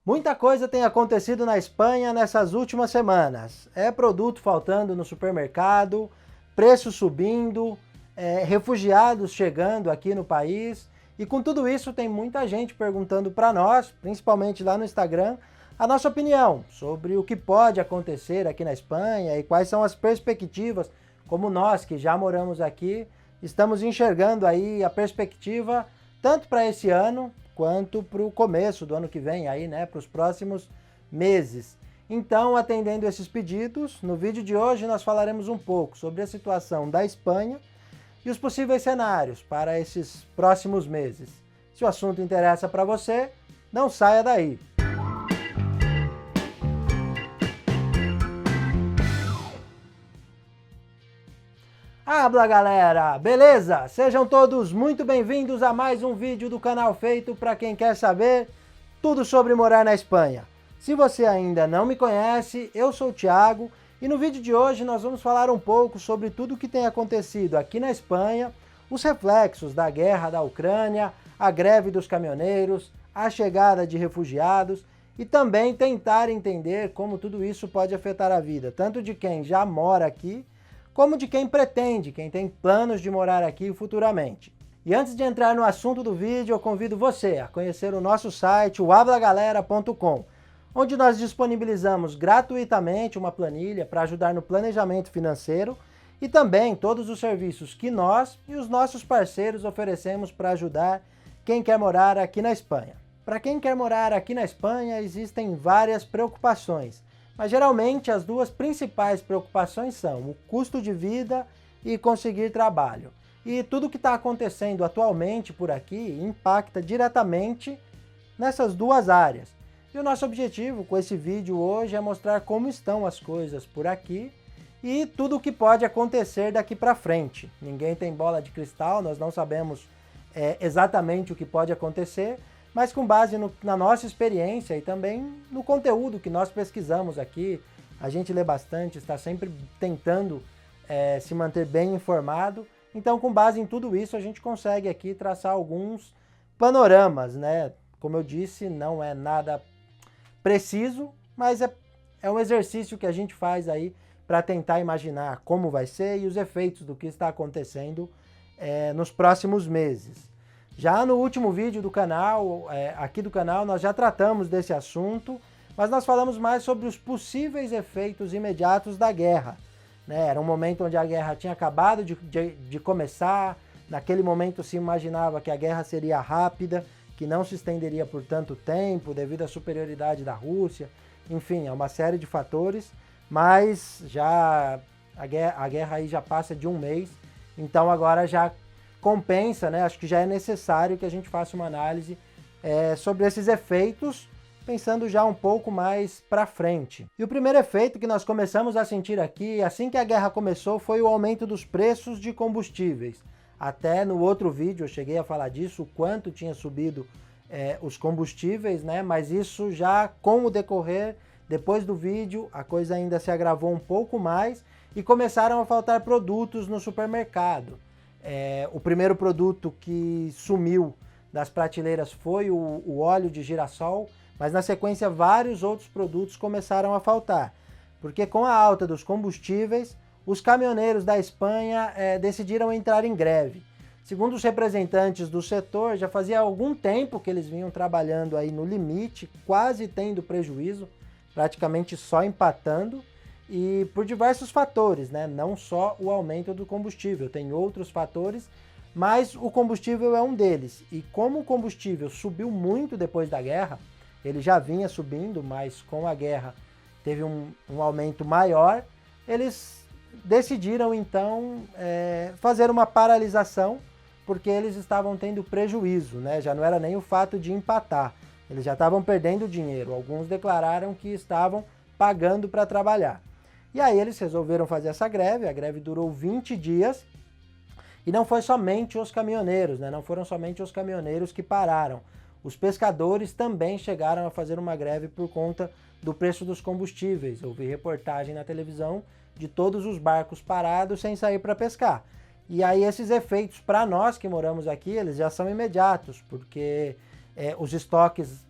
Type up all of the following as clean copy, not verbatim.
Muita coisa tem acontecido na Espanha nessas últimas semanas. É produto faltando no supermercado, preços subindo, refugiados chegando aqui no país. E com tudo isso tem muita gente perguntando para nós, principalmente lá no Instagram, a nossa opinião sobre o que pode acontecer aqui na Espanha e quais são as perspectivas, como nós que já moramos aqui, estamos enxergando aí a perspectiva tanto para esse ano quanto para o começo do ano que vem, aí, né, para os próximos meses. Então, atendendo esses pedidos, no vídeo de hoje nós falaremos um pouco sobre a situação da Espanha e os possíveis cenários para esses próximos meses. Se o assunto interessa para você, não saia daí. Habla galera, beleza? Sejam todos muito bem-vindos a mais um vídeo do canal feito para quem quer saber tudo sobre morar na Espanha. Se você ainda não me conhece, eu sou o Thiago e no vídeo de hoje nós vamos falar um pouco sobre tudo o que tem acontecido aqui na Espanha, os reflexos da guerra da Ucrânia, a greve dos caminhoneiros, a chegada de refugiados e também tentar entender como tudo isso pode afetar a vida, tanto de quem já mora aqui, como de quem pretende, quem tem planos de morar aqui futuramente. E antes de entrar no assunto do vídeo, eu convido você a conhecer o nosso site, o hablagalera.com, onde nós disponibilizamos gratuitamente uma planilha para ajudar no planejamento financeiro e também todos os serviços que nós e os nossos parceiros oferecemos para ajudar quem quer morar aqui na Espanha. Para quem quer morar aqui na Espanha, existem várias preocupações. Mas geralmente as duas principais preocupações são o custo de vida e conseguir trabalho. E tudo que está acontecendo atualmente por aqui impacta diretamente nessas duas áreas. E o nosso objetivo com esse vídeo hoje é mostrar como estão as coisas por aqui e tudo o que pode acontecer daqui para frente. Ninguém tem bola de cristal, nós não sabemos exatamente o que pode acontecer, mas com base na nossa experiência e também no conteúdo que nós pesquisamos aqui, a gente lê bastante, está sempre tentando se manter bem informado, então com base em tudo isso a gente consegue aqui traçar alguns panoramas, né? Como eu disse, não é nada preciso, mas é um exercício que a gente faz aí para tentar imaginar como vai ser e os efeitos do que está acontecendo nos próximos meses. Já no último vídeo do canal, aqui do canal, nós já tratamos desse assunto, mas nós falamos mais sobre os possíveis efeitos imediatos da guerra, né? Era um momento onde a guerra tinha acabado de começar, naquele momento se imaginava que a guerra seria rápida, que não se estenderia por tanto tempo, devido à superioridade da Rússia, enfim, é uma série de fatores, mas já a guerra aí já passa de um mês, então agora já compensa, né? Acho que já é necessário que a gente faça uma análise sobre esses efeitos, pensando já um pouco mais para frente. E o primeiro efeito que nós começamos a sentir aqui, assim que a guerra começou, foi o aumento dos preços de combustíveis. Até no outro vídeo eu cheguei a falar disso, o quanto tinha subido os combustíveis, né? Mas isso já com o decorrer, depois do vídeo, a coisa ainda se agravou um pouco mais e começaram a faltar produtos no supermercado. O primeiro produto que sumiu das prateleiras foi o óleo de girassol, mas na sequência vários outros produtos começaram a faltar, porque com a alta dos combustíveis, os caminhoneiros da Espanha decidiram entrar em greve. Segundo os representantes do setor, já fazia algum tempo que eles vinham trabalhando aí no limite, quase tendo prejuízo, praticamente só empatando, e por diversos fatores, né? Não só o aumento do combustível, tem outros fatores, mas o combustível é um deles. E como o combustível subiu muito depois da guerra, ele já vinha subindo, mas com a guerra teve um aumento maior, eles decidiram então fazer uma paralisação, porque eles estavam tendo prejuízo, né? Já não era nem o fato de empatar, eles já estavam perdendo dinheiro. Alguns declararam que estavam pagando para trabalhar. E aí eles resolveram fazer essa greve, a greve durou 20 dias, e não foi somente os caminhoneiros, né? Não foram somente os caminhoneiros que pararam. Os pescadores também chegaram a fazer uma greve por conta do preço dos combustíveis. Eu vi reportagem na televisão de todos os barcos parados sem sair para pescar. E aí esses efeitos para nós que moramos aqui, eles já são imediatos, porque os estoques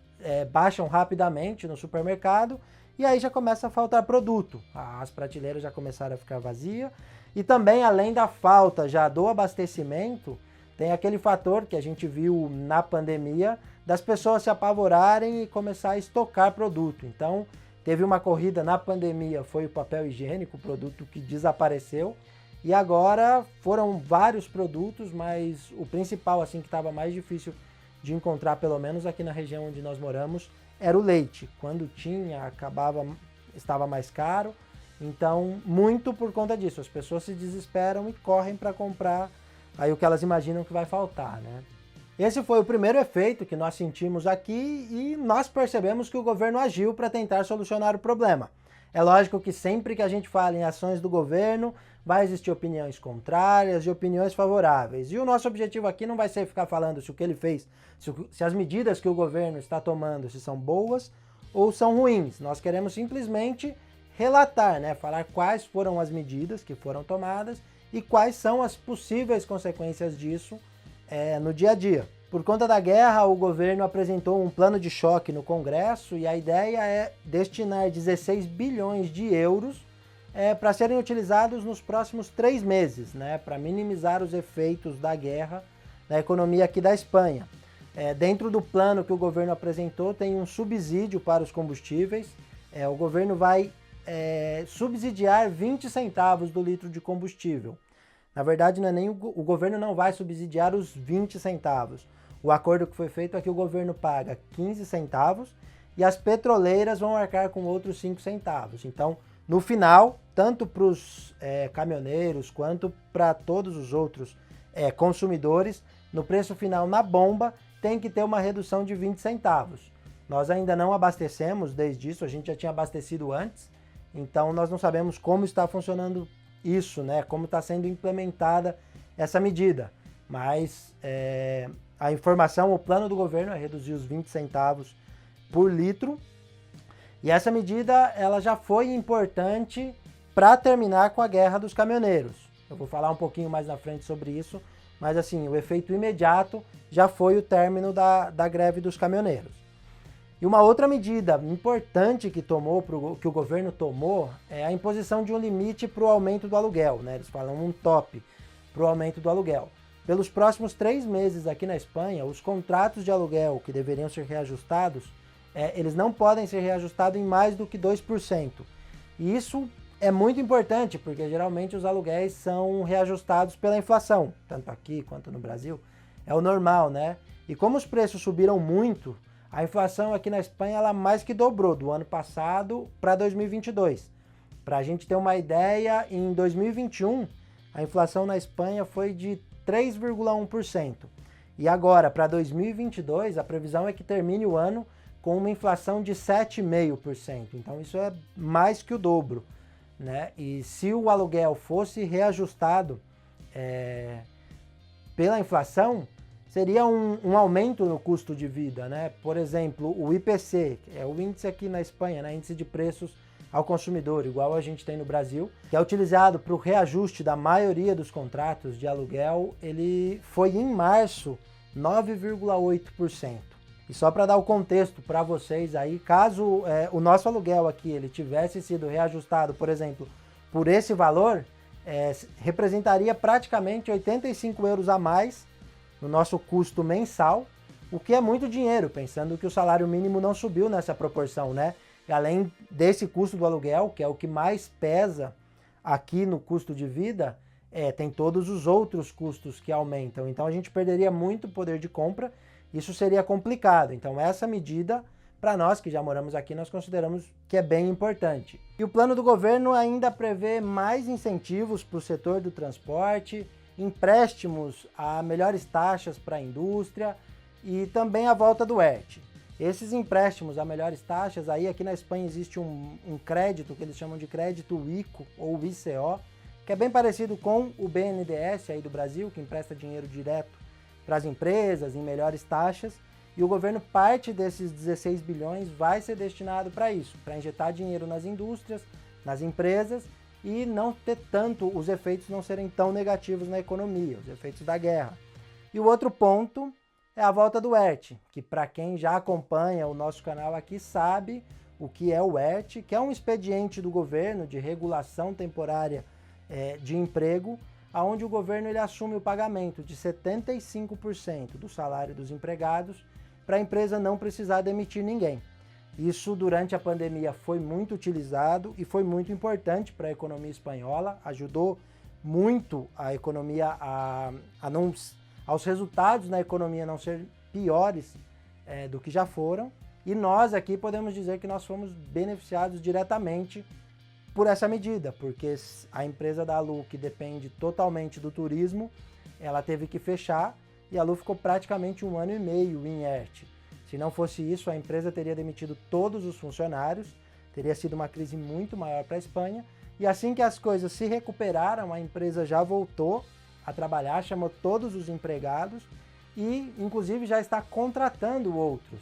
baixam rapidamente no supermercado e aí já começa a faltar produto. As prateleiras já começaram a ficar vazias e também, além da falta já do abastecimento, tem aquele fator que a gente viu na pandemia das pessoas se apavorarem e começar a estocar produto. Então, teve uma corrida na pandemia, foi o papel higiênico, o produto que desapareceu. E agora foram vários produtos, mas o principal, assim, que estava mais difícil de encontrar, pelo menos aqui na região onde nós moramos, era o leite. Quando tinha, estava mais caro. Então, muito por conta disso. As pessoas se desesperam e correm para comprar aí o que elas imaginam que vai faltar, né? Esse foi o primeiro efeito que nós sentimos aqui e nós percebemos que o governo agiu para tentar solucionar o problema. É lógico que sempre que a gente fala em ações do governo, vai existir opiniões contrárias e opiniões favoráveis. E o nosso objetivo aqui não vai ser ficar falando se o que ele fez, se as medidas que o governo está tomando, se são boas ou são ruins. Nós queremos simplesmente relatar, né? Falar quais foram as medidas que foram tomadas e quais são as possíveis consequências disso no dia a dia. Por conta da guerra, o governo apresentou um plano de choque no Congresso e a ideia é destinar 16 bilhões de euros para serem utilizados nos próximos 3 meses, né, para minimizar os efeitos da guerra na economia aqui da Espanha. Dentro do plano que o governo apresentou, tem um subsídio para os combustíveis. O governo vai subsidiar 20 centavos do litro de combustível. Na verdade, não é nem o governo não vai subsidiar os 20 centavos. O acordo que foi feito é que o governo paga 15 centavos e as petroleiras vão arcar com outros 5 centavos. Então, no final, tanto para os caminhoneiros quanto para todos os outros consumidores, no preço final na bomba tem que ter uma redução de 20 centavos. Nós ainda não abastecemos desde isso, a gente já tinha abastecido antes, então nós não sabemos como está funcionando isso, né? Como está sendo implementada essa medida. Mas a informação, o plano do governo é reduzir os 20 centavos por litro. E essa medida ela já foi importante para terminar com a guerra dos caminhoneiros. Eu vou falar um pouquinho mais na frente sobre isso, mas assim, o efeito imediato já foi o término da greve dos caminhoneiros. E uma outra medida importante que o governo tomou é a imposição de um limite para o aumento do aluguel, né? Eles falam um top para o aumento do aluguel. Pelos próximos 3 meses aqui na Espanha, os contratos de aluguel que deveriam ser reajustados, eles não podem ser reajustados em mais do que 2%. E isso é muito importante, porque geralmente os aluguéis são reajustados pela inflação, tanto aqui quanto no Brasil. É o normal, né? E como os preços subiram muito, a inflação aqui na Espanha ela mais que dobrou do ano passado para 2022. Para a gente ter uma ideia, em 2021 a inflação na Espanha foi de 3,1%. E agora, para 2022, a previsão é que termine o ano com uma inflação de 7,5%. Então isso é mais que o dobro, né? E se o aluguel fosse reajustado pela inflação, seria um aumento no custo de vida, né? Por exemplo, o IPC, que é o índice aqui na Espanha, né? Índice de preços ao consumidor, igual a gente tem no Brasil, que é utilizado para o reajuste da maioria dos contratos de aluguel, ele foi em março 9,8%. E só para dar o contexto para vocês aí, caso o nosso aluguel aqui ele tivesse sido reajustado, por exemplo, por esse valor, representaria praticamente 85 euros a mais no nosso custo mensal, o que é muito dinheiro, pensando que o salário mínimo não subiu nessa proporção, né? E além desse custo do aluguel, que é o que mais pesa aqui no custo de vida, tem todos os outros custos que aumentam. Então a gente perderia muito poder de compra, isso seria complicado. Então essa medida, para nós que já moramos aqui, nós consideramos que é bem importante. E o plano do governo ainda prevê mais incentivos para o setor do transporte, empréstimos a melhores taxas para a indústria e também a volta do ERTE. Esses empréstimos a melhores taxas, aí aqui na Espanha existe um crédito que eles chamam de crédito ICO ou ICO, que é bem parecido com o BNDES aí do Brasil, que empresta dinheiro direto para as empresas em melhores taxas, e o governo, parte desses 16 bilhões vai ser destinado para isso, para injetar dinheiro nas indústrias, nas empresas, e não ter tanto, os efeitos não serem tão negativos na economia, os efeitos da guerra. E o outro ponto é a volta do ERTE, que para quem já acompanha o nosso canal aqui sabe o que é o ERTE, que é um expediente do governo de regulação temporária de emprego, onde o governo ele assume o pagamento de 75% do salário dos empregados para a empresa não precisar demitir ninguém. Isso durante a pandemia foi muito utilizado e foi muito importante para a economia espanhola, ajudou muito a economia aos resultados na economia não ser piores do que já foram, e nós aqui podemos dizer que nós fomos beneficiados diretamente por essa medida, porque a empresa da Lu, que depende totalmente do turismo, ela teve que fechar e a Lu ficou praticamente 1 ano e meio em ERTE. Se não fosse isso, a empresa teria demitido todos os funcionários, teria sido uma crise muito maior para a Espanha, e assim que as coisas se recuperaram, a empresa já voltou a trabalhar, chamou todos os empregados e, inclusive, já está contratando outros.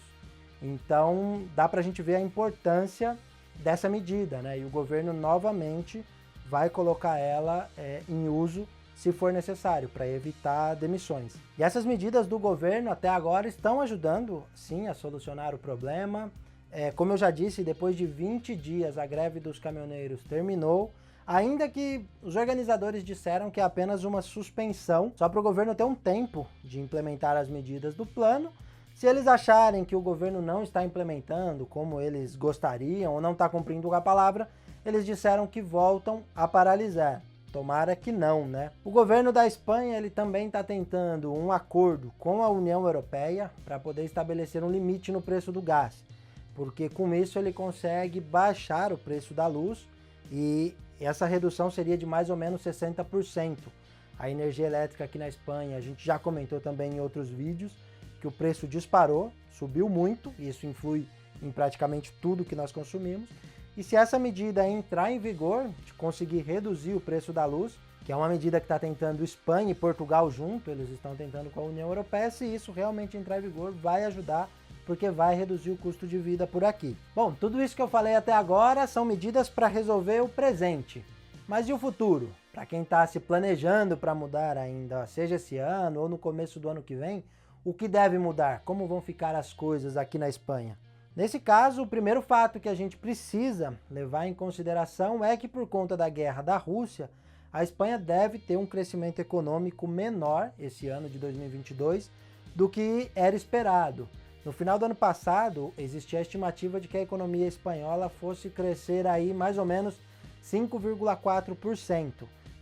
Então, dá para a gente ver a importância dessa medida, né? E o governo novamente vai colocar ela em uso se for necessário, para evitar demissões. E essas medidas do governo até agora estão ajudando, sim, a solucionar o problema. Como eu já disse, depois de 20 dias a greve dos caminhoneiros terminou, ainda que os organizadores disseram que é apenas uma suspensão, só para o governo ter um tempo de implementar as medidas do plano. Se eles acharem que o governo não está implementando como eles gostariam ou não está cumprindo a palavra, eles disseram que voltam a paralisar. Tomara que não, né? O governo da Espanha ele também está tentando um acordo com a União Europeia para poder estabelecer um limite no preço do gás, porque com isso ele consegue baixar o preço da luz e essa redução seria de mais ou menos 60%. A energia elétrica aqui na Espanha, a gente já comentou também em outros vídeos, que o preço disparou, subiu muito, e isso influi em praticamente tudo que nós consumimos. E se essa medida entrar em vigor, de conseguir reduzir o preço da luz, que é uma medida que está tentando Espanha e Portugal junto, eles estão tentando com a União Europeia, se isso realmente entrar em vigor, vai ajudar, porque vai reduzir o custo de vida por aqui. Bom, tudo isso que eu falei até agora são medidas para resolver o presente. Mas e o futuro? Para quem está se planejando para mudar ainda, seja esse ano ou no começo do ano que vem, o que deve mudar? Como vão ficar as coisas aqui na Espanha? Nesse caso, o primeiro fato que a gente precisa levar em consideração é que por conta da guerra da Rússia, a Espanha deve ter um crescimento econômico menor esse ano de 2022 do que era esperado. No final do ano passado, existia a estimativa de que a economia espanhola fosse crescer aí mais ou menos 5,4%.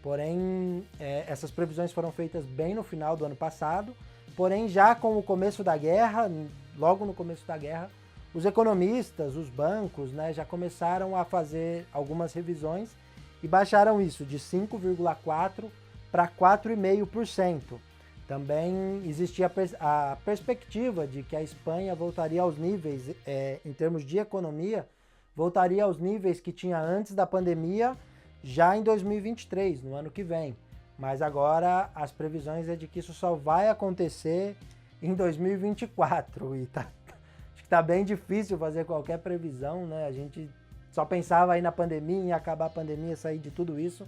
Porém, essas previsões foram feitas bem no final do ano passado, porém já com o começo da guerra, logo no começo da guerra, os economistas, os bancos, né, já começaram a fazer algumas revisões e baixaram isso de 5,4% para 4,5%. Também existia a perspectiva de que a Espanha voltaria aos níveis, em termos de economia, voltaria aos níveis que tinha antes da pandemia já em 2023, no ano que vem. Mas agora as previsões é de que isso só vai acontecer em 2024 e acho que tá bem difícil fazer qualquer previsão, né? A gente só pensava aí na pandemia, em acabar a pandemia, sair de tudo isso.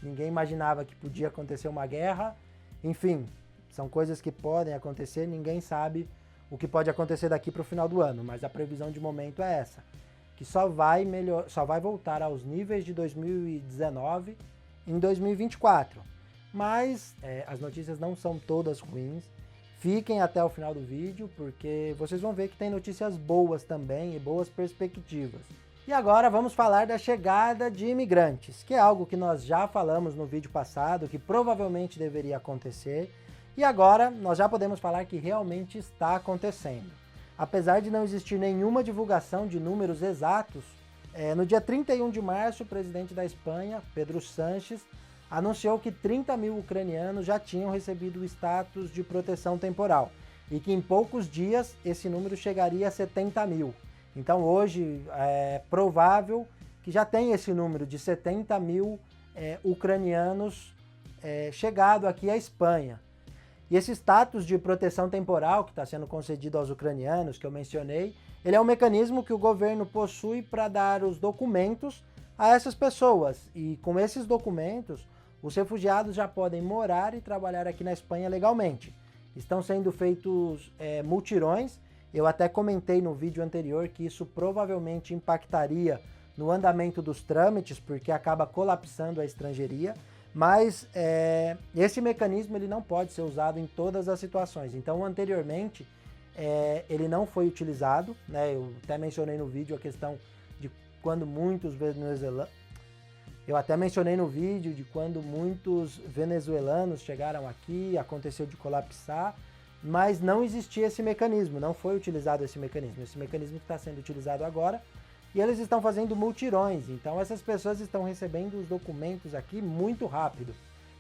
Ninguém imaginava que podia acontecer uma guerra. Enfim, são coisas que podem acontecer, ninguém sabe o que pode acontecer daqui para o final do ano, mas a previsão de momento é essa, que só vai voltar aos níveis de 2019 em 2024. Mas as notícias não são todas ruins. Fiquem até o final do vídeo, porque vocês vão ver que tem notícias boas também e boas perspectivas. E agora vamos falar da chegada de imigrantes, que é algo que nós já falamos no vídeo passado, que provavelmente deveria acontecer, e agora nós já podemos falar que realmente está acontecendo. Apesar de não existir nenhuma divulgação de números exatos, no dia 31 de março, o presidente da Espanha, Pedro Sánchez, anunciou que 30 mil ucranianos já tinham recebido o status de proteção temporal e que em poucos dias esse número chegaria a 70 mil. Então hoje é provável que já tenha esse número de 70 mil ucranianos chegado aqui à Espanha. E esse status de proteção temporal que está sendo concedido aos ucranianos, que eu mencionei, ele é um mecanismo que o governo possui para dar os documentos a essas pessoas. E com esses documentos, os refugiados já podem morar e trabalhar aqui na Espanha legalmente. estão sendo feitos multirões. Eu até comentei no vídeo anterior que isso provavelmente impactaria no andamento dos trâmites, porque acaba colapsando a estrangeiria, mas esse mecanismo ele não pode ser usado em todas as situações. Então, anteriormente, ele não foi utilizado, né? Eu até mencionei no vídeo a questão de quando muitos venezuelanos... Eu até mencionei no vídeo de quando muitos venezuelanos chegaram aqui, aconteceu de colapsar, mas não existia esse mecanismo, não foi utilizado esse mecanismo. Esse mecanismo que está sendo utilizado agora, e eles estão fazendo multirões, então essas pessoas estão recebendo os documentos aqui muito rápido.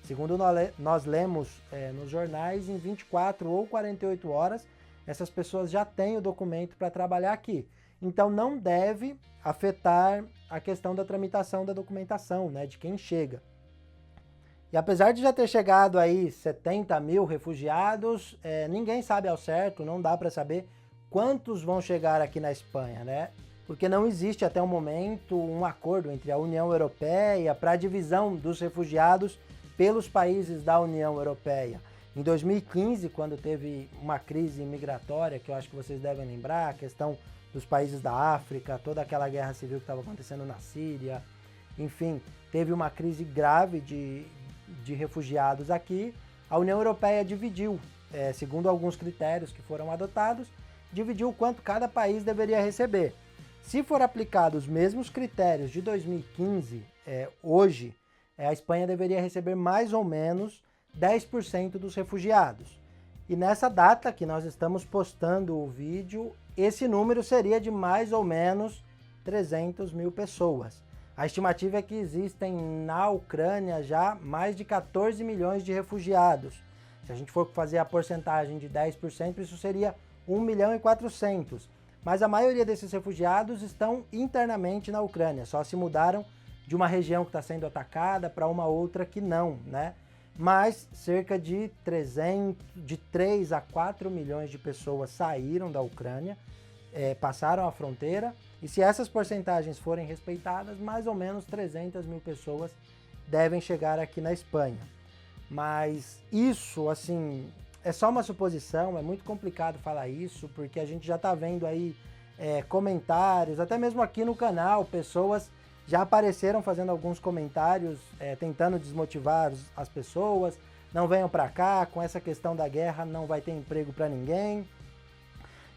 Segundo nós lemos nos jornais, em 24 ou 48 horas, essas pessoas já têm o documento para trabalhar aqui. Então não deve afetar a questão da tramitação da documentação, né, de quem chega. E apesar de já ter chegado aí 70 mil refugiados, ninguém sabe ao certo, não dá para saber quantos vão chegar aqui na Espanha, né? Porque não existe até o momento um acordo entre a União Europeia para a divisão dos refugiados pelos países da União Europeia. Em 2015, quando teve uma crise migratória, que eu acho que vocês devem lembrar, a questão dos países da África, toda aquela guerra civil que estava acontecendo na Síria, enfim, teve uma crise grave de refugiados aqui. A União Europeia dividiu, segundo alguns critérios que foram adotados, dividiu quanto cada país deveria receber. Se for aplicado os mesmos critérios de 2015, hoje, a Espanha deveria receber mais ou menos 10% dos refugiados. E nessa data que nós estamos postando o vídeo, esse número seria de mais ou menos 300 mil pessoas. A estimativa é que existem na Ucrânia já mais de 14 milhões de refugiados. Se a gente for fazer a porcentagem de 10%, isso seria 1 milhão e 400. Mas a maioria desses refugiados estão internamente na Ucrânia, só se mudaram de uma região que está sendo atacada para uma outra que não, né? Mas cerca de 3 a 4 milhões de pessoas saíram da Ucrânia, passaram a fronteira, e se essas porcentagens forem respeitadas, mais ou menos 300 mil pessoas devem chegar aqui na Espanha. Mas isso, assim, é só uma suposição, é muito complicado falar isso, porque a gente já está vendo aí comentários, até mesmo aqui no canal, pessoas já apareceram fazendo alguns comentários, tentando desmotivar as pessoas, não venham para cá, com essa questão da guerra não vai ter emprego para ninguém.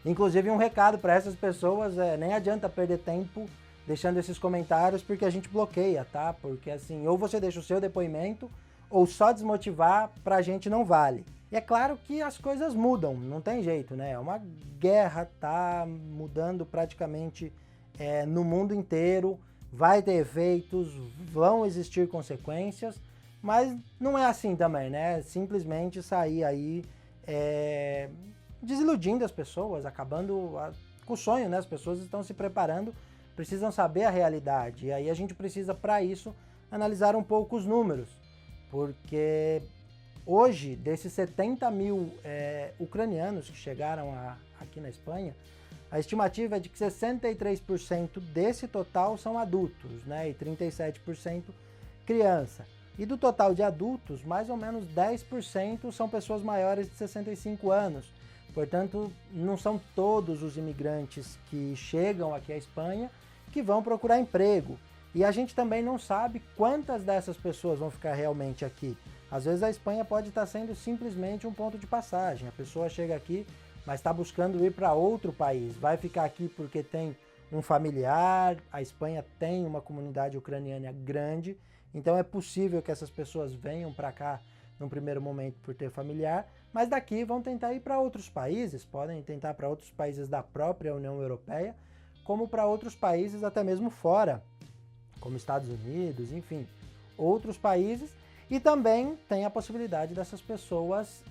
Inclusive um recado para essas pessoas, nem adianta perder tempo deixando esses comentários, porque a gente bloqueia, tá? Porque assim, ou você deixa o seu depoimento, ou só desmotivar pra gente não vale. E é claro que as coisas mudam, não tem jeito, né? É uma guerra, tá mudando praticamente no mundo inteiro, vai ter efeitos, vão existir consequências, mas não é assim também, né? Simplesmente sair aí desiludindo as pessoas, acabando com o sonho, né? As pessoas estão se preparando, precisam saber a realidade, e aí a gente precisa, para isso, analisar um pouco os números, porque hoje, desses 70 mil ucranianos que chegaram aqui na Espanha, a estimativa é de que 63% desse total são adultos, né, e 37% criança. E do total de adultos, mais ou menos 10% são pessoas maiores de 65 anos. Portanto, não são todos os imigrantes que chegam aqui à Espanha que vão procurar emprego. E a gente também não sabe quantas dessas pessoas vão ficar realmente aqui. Às vezes a Espanha pode estar sendo simplesmente um ponto de passagem. A pessoa chega aqui, mas está buscando ir para outro país. Vai ficar aqui porque tem um familiar. A Espanha tem uma comunidade ucraniana grande. Então é possível que essas pessoas venham para cá num primeiro momento por ter familiar, mas daqui vão tentar ir para outros países, podem tentar para outros países da própria União Europeia, como para outros países até mesmo fora, como Estados Unidos, enfim, outros países. E também tem a possibilidade dessas pessoas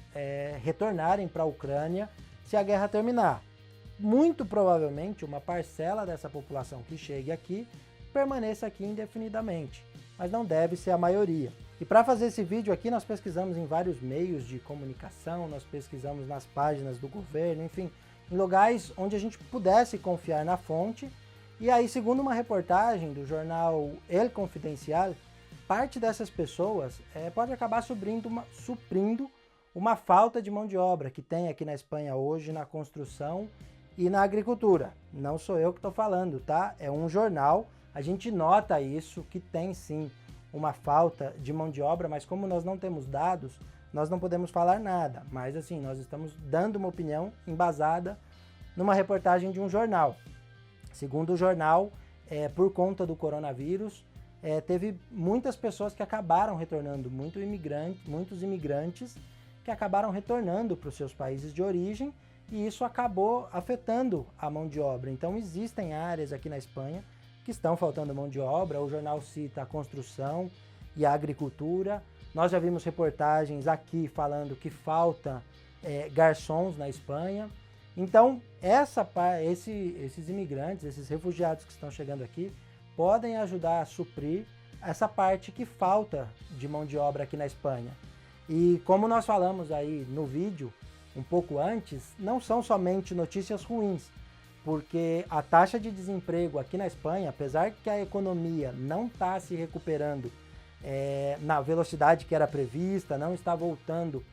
retornarem para a Ucrânia se a guerra terminar. Muito provavelmente uma parcela dessa população que chegue aqui permaneça aqui indefinidamente, mas não deve ser a maioria. E para fazer esse vídeo aqui nós pesquisamos em vários meios de comunicação, nós pesquisamos nas páginas do governo, enfim, em lugares onde a gente pudesse confiar na fonte. E aí, segundo uma reportagem do jornal El Confidencial, parte dessas pessoas pode acabar suprindo uma falta de mão de obra que tem aqui na Espanha hoje na construção e na agricultura. Não sou eu que estou falando, tá? É um jornal, a gente nota isso, que tem sim uma falta de mão de obra, mas como nós não temos dados, nós não podemos falar nada. Mas assim, nós estamos dando uma opinião embasada numa reportagem de um jornal. Segundo o jornal, por conta do coronavírus, teve muitas pessoas que acabaram retornando, muitos imigrantes que acabaram retornando para os seus países de origem, e isso acabou afetando a mão de obra. Então existem áreas aqui na Espanha que estão faltando mão de obra. O jornal cita a construção e a agricultura. Nós já vimos reportagens aqui falando que falta garçons na Espanha. Então esses imigrantes, esses refugiados que estão chegando aqui, podem ajudar a suprir essa parte que falta de mão de obra aqui na Espanha. E como nós falamos aí no vídeo, um pouco antes, não são somente notícias ruins, porque a taxa de desemprego aqui na Espanha, apesar que a economia não está se recuperando na velocidade que era prevista, não está voltando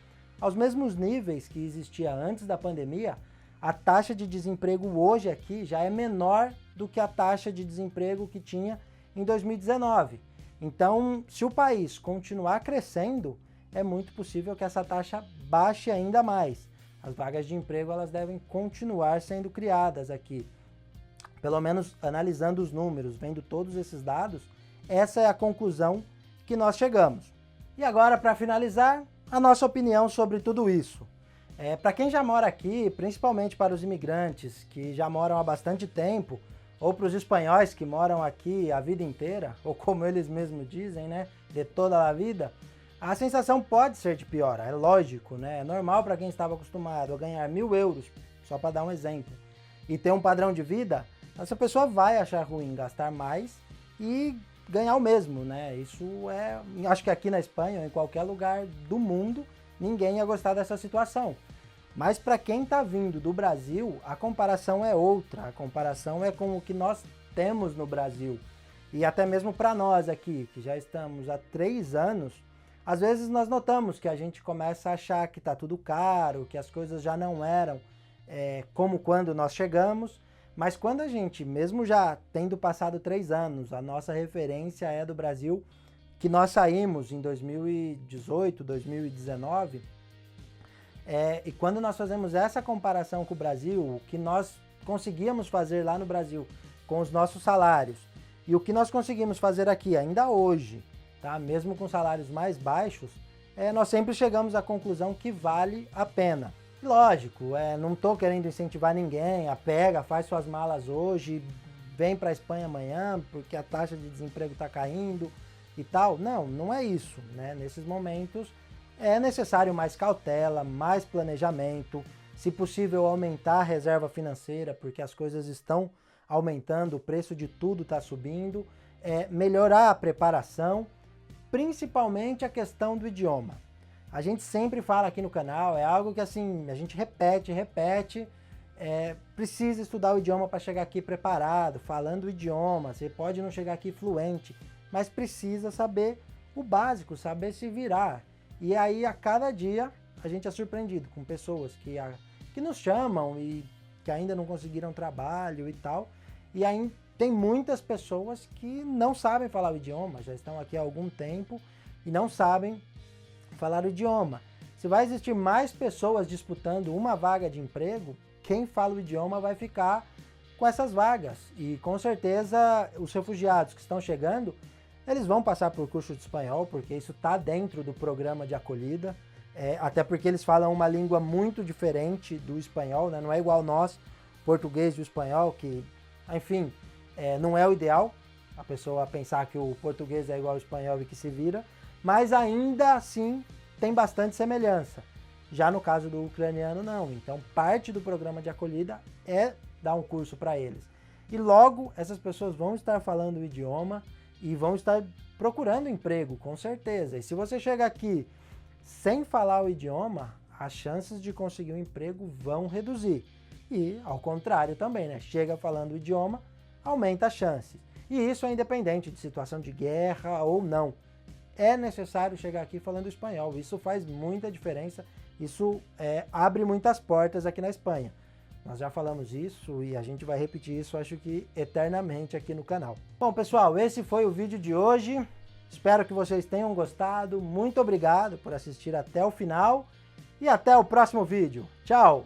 aos mesmos níveis que existia antes da pandemia, a taxa de desemprego hoje aqui já é menor do que a taxa de desemprego que tinha em 2019. Então, se o país continuar crescendo, é muito possível que essa taxa baixe ainda mais. As vagas de emprego elas devem continuar sendo criadas aqui. Pelo menos analisando os números, vendo todos esses dados, essa é a conclusão que nós chegamos. E agora, para finalizar, a nossa opinião sobre tudo isso. Para quem já mora aqui, principalmente para os imigrantes que já moram há bastante tempo, ou para os espanhóis que moram aqui a vida inteira, ou como eles mesmos dizem, né, de toda a vida, a sensação pode ser de pior, é lógico, né? É normal para quem estava acostumado a ganhar 1.000 euros, só para dar um exemplo, e ter um padrão de vida, essa pessoa vai achar ruim gastar mais e ganhar o mesmo, né? Isso acho que aqui na Espanha, ou em qualquer lugar do mundo, ninguém ia gostar dessa situação. Mas para quem está vindo do Brasil, a comparação é outra, a comparação é com o que nós temos no Brasil. E até mesmo para nós aqui, que já estamos há 3 anos, às vezes nós notamos que a gente começa a achar que está tudo caro, que as coisas já não eram como quando nós chegamos, mas quando a gente, mesmo já tendo passado 3 anos, a nossa referência é do Brasil, que nós saímos em 2018, 2019, e quando nós fazemos essa comparação com o Brasil, o que nós conseguíamos fazer lá no Brasil com os nossos salários e o que nós conseguimos fazer aqui ainda hoje, tá? Mesmo com salários mais baixos, nós sempre chegamos à conclusão que vale a pena. Lógico, não estou querendo incentivar ninguém faz suas malas hoje, vem para a Espanha amanhã porque a taxa de desemprego está caindo e tal. Não é isso, né? Nesses momentos é necessário mais cautela, mais planejamento, se possível aumentar a reserva financeira, porque as coisas estão aumentando, o preço de tudo está subindo, melhorar a preparação, principalmente a questão do idioma. A gente sempre fala aqui no canal, é algo que assim, a gente repete, precisa estudar o idioma para chegar aqui preparado, falando o idioma. Você pode não chegar aqui fluente, mas precisa saber o básico, saber se virar. E aí a cada dia a gente é surpreendido com pessoas que nos chamam e que ainda não conseguiram trabalho e tal. E aí tem muitas pessoas que não sabem falar o idioma, já estão aqui há algum tempo e não sabem falar o idioma. Se vai existir mais pessoas disputando uma vaga de emprego, quem fala o idioma vai ficar com essas vagas. E com certeza os refugiados que estão chegando, eles vão passar por curso de espanhol, porque isso está dentro do programa de acolhida, até porque eles falam uma língua muito diferente do espanhol, né? Não é igual nós, português e o espanhol, que, enfim, não é o ideal, a pessoa pensar que o português é igual ao espanhol e que se vira, mas ainda assim tem bastante semelhança. Já no caso do ucraniano, não. Então, parte do programa de acolhida é dar um curso para eles. E logo, essas pessoas vão estar falando o idioma e vão estar procurando emprego, com certeza. E se você chega aqui sem falar o idioma, as chances de conseguir um emprego vão reduzir. E, ao contrário também, né? Chega falando o idioma, aumenta as chances. E isso é independente de situação de guerra ou não. É necessário chegar aqui falando espanhol. Isso faz muita diferença, isso abre muitas portas aqui na Espanha. Nós já falamos isso e a gente vai repetir isso, acho que eternamente aqui no canal. Bom, pessoal, esse foi o vídeo de hoje. Espero que vocês tenham gostado. Muito obrigado por assistir até o final e até o próximo vídeo. Tchau!